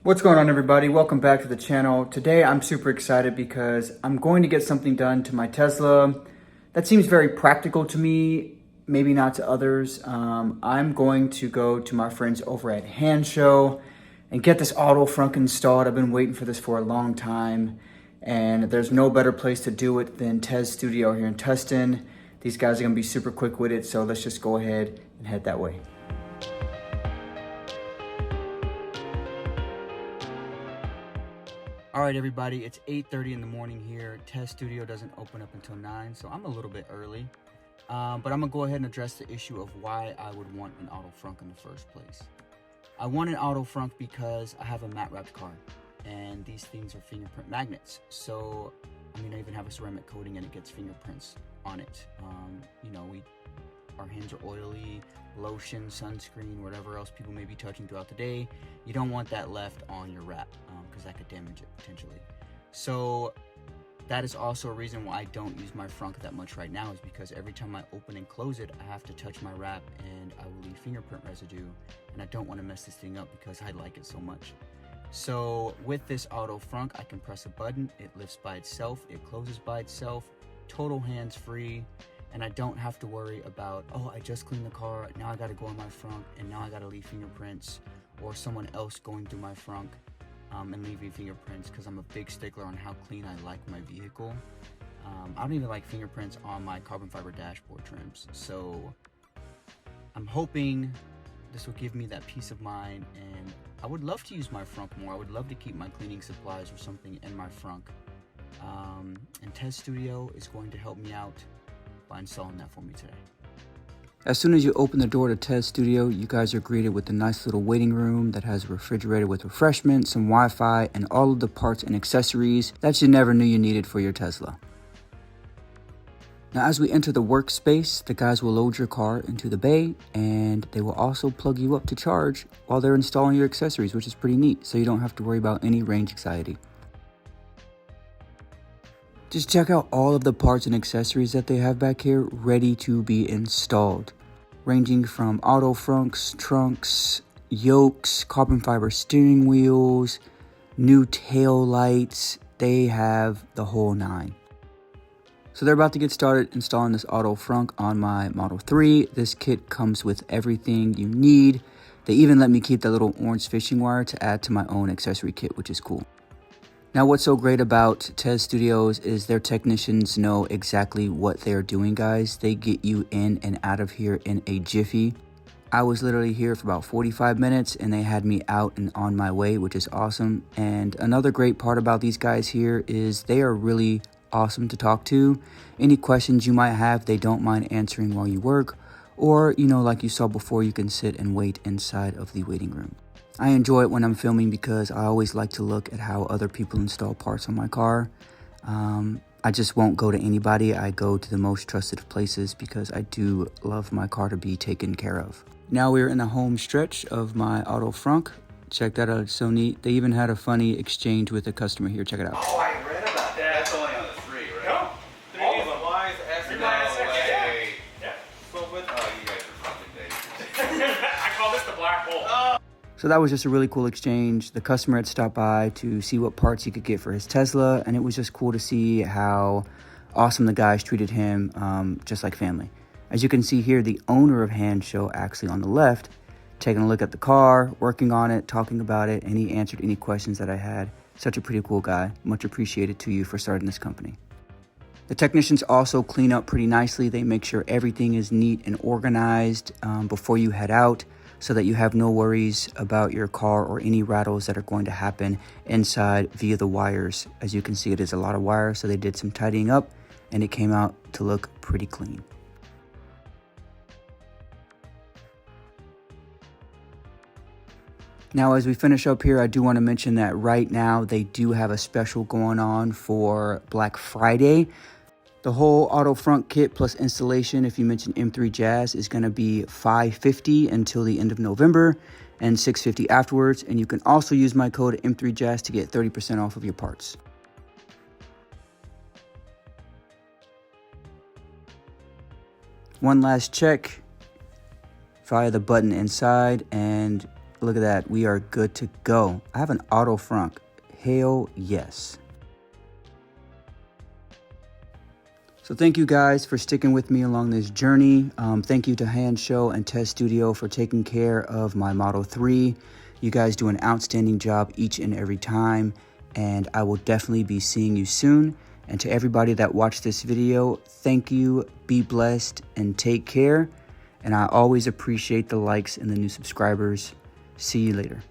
What's going on, everybody? Welcome back to the channel. Today I'm super excited because I'm going to get something done to my Tesla that seems very practical to me, maybe not to others. I'm going to go to my friends over at Hansshow and get this auto frunk installed. I've been waiting for this for a long time, and there's no better place to do it than Tez Studio here in Tustin. These guys are gonna be super quick with it, so let's just go ahead and head that way. All right, everybody, it's 8:30 in the morning here. Tez Studio doesn't open up until 9, so I'm a little bit early. But I'm gonna go ahead and address the issue of why I would want an auto frunk in the first place. I want an auto frunk because I have a matte wrapped car, and these things are fingerprint magnets. So, I mean, I even have a ceramic coating and it gets fingerprints on it. Our hands are oily, lotion, sunscreen, whatever else people may be touching throughout the day. You don't want that left on your wrap because that could damage it potentially. So that is also a reason why I don't use my frunk that much right now, is because every time I open and close it, I have to touch my wrap and I will leave fingerprint residue, and I don't want to mess this thing up because I like it so much. So with this auto frunk, I can press a button, it lifts by itself, it closes by itself, total hands-free. And I don't have to worry about, oh, I just cleaned the car, now I gotta go in my frunk, and now I gotta leave fingerprints, or someone else going through my frunk and leaving fingerprints, because I'm a big stickler on how clean I like my vehicle. I don't even like fingerprints on my carbon fiber dashboard trims. So I'm hoping this will give me that peace of mind, and I would love to use my frunk more. I would love to keep my cleaning supplies or something in my frunk. And Tez Studio is going to help me out by installing that for me today. As soon as you open the door to Tez Studio, you guys are greeted with a nice little waiting room that has a refrigerator with refreshments, some Wi-Fi, and all of the parts and accessories that you never knew you needed for your Tesla. Now, as we enter the workspace, the guys will load your car into the bay, and they will also plug you up to charge while they're installing your accessories, which is pretty neat, so you don't have to worry about any range anxiety. Just check out all of the parts and accessories that they have back here ready to be installed. Ranging from auto frunks, trunks, yokes, carbon fiber steering wheels, new tail lights. They have the whole nine. So they're about to get started installing this auto frunk on my Model 3. This kit comes with everything you need. They even let me keep that little orange fishing wire to add to my own accessory kit, which is cool. Now, what's so great about Tez Studios is their technicians know exactly what they're doing, guys. They get you in and out of here in a jiffy. I was literally here for about 45 minutes and they had me out and on my way, which is awesome. And another great part about these guys here is they are really awesome to talk to. Any questions you might have, they don't mind answering while you work. Or, like you saw before, you can sit and wait inside of the waiting room. I enjoy it when I'm filming because I always like to look at how other people install parts on my car. I just won't go to anybody. I go to the most trusted places because I do love my car to be taken care of. Now we're in the home stretch of my auto frunk. Check that out, it's so neat. They even had a funny exchange with a customer here. Check it out. Oh, I read about that. That's only on the 3, right? No. All the Ys, S, no way. Yeah. So, but, oh, you guys are fucking dangerous. I call this the black hole. So that was just a really cool exchange. The customer had stopped by to see what parts he could get for his Tesla, and it was just cool to see how awesome the guys treated him, just like family. As you can see here, the owner of Hansshow actually on the left, taking a look at the car, working on it, talking about it, and he answered any questions that I had. Such a pretty cool guy. Much appreciated to you for starting this company. The technicians also clean up pretty nicely. They make sure everything is neat and organized before you head out, so that you have no worries about your car or any rattles that are going to happen inside via the wires. As you can see, it is a lot of wires, so they did some tidying up and it came out to look pretty clean. Now, as we finish up here, I do want to mention that right now they do have a special going on for Black Friday. The whole auto front kit plus installation, if you mention M3 Jazz, is going to be $550 until the end of November and $650 afterwards. And you can also use my code M3 Jazz to get 30% off of your parts. One last check via the button inside, and Look at that. We are good to go. I have an auto frunk. Hell yes. So thank you guys for sticking with me along this journey. Thank you to Hansshow and Test Studio for taking care of my Model 3. You guys do an outstanding job each and every time, and I will definitely be seeing you soon. And to everybody that watched this video, thank you, be blessed, and take care. And I always appreciate the likes and the new subscribers. See you later.